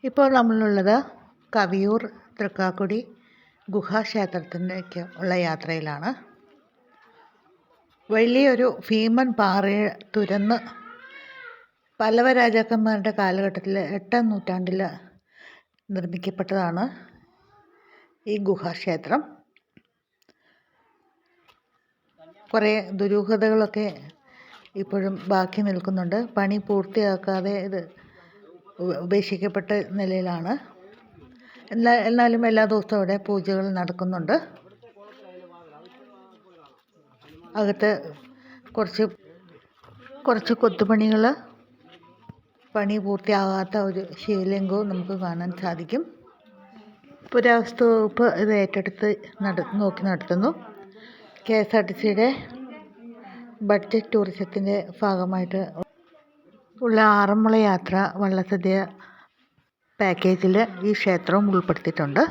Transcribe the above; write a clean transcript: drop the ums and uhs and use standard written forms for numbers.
ഇപ്പോൾ നമ്മളുള്ളത് കവിയൂർ തൃക്കാക്കുടി ഗുഹാക്ഷേത്രത്തിലേക്ക് ഉള്ള യാത്രയിലാണ്. വലിയൊരു ഭീമൻ പാറയെ തുരന്ന് പല്ലവ രാജാക്കന്മാരുടെ കാലഘട്ടത്തിൽ 8-ാം നൂറ്റാണ്ടിൽ നിർമ്മിക്കപ്പെട്ടതാണ് ഈ ഗുഹാക്ഷേത്രം. കുറേ ദുരൂഹതകളൊക്കെ ഇപ്പോഴും ബാക്കി നിൽക്കുന്നുണ്ട്. പണി പൂർത്തിയാക്കാതെ ഇത് ഉപേക്ഷിക്കപ്പെട്ട നിലയിലാണ്. എന്നാലും എല്ലാ ദിവസവും അവിടെ പൂജകൾ നടക്കുന്നുണ്ട്. അകത്ത് കുറച്ച് കൊത്തുപണികൾ, പണി പൂർത്തിയാകാത്ത ഒരു ശിവലിംഗവും നമുക്ക് കാണാൻ സാധിക്കും. പുരാവസ്തു വകുപ്പ് ഇത് ഏറ്റെടുത്ത് നോക്കി നടത്തുന്നു. KSRTCയുടെ ബഡ്ജറ്റ് ടൂറിസത്തിൻ്റെ ഭാഗമായിട്ട് ഉള്ള ആറന്മുള യാത്ര വള്ളസദ്യ പാക്കേജിൽ ഈ ക്ഷേത്രവും ഉൾപ്പെടുത്തിയിട്ടുണ്ട്.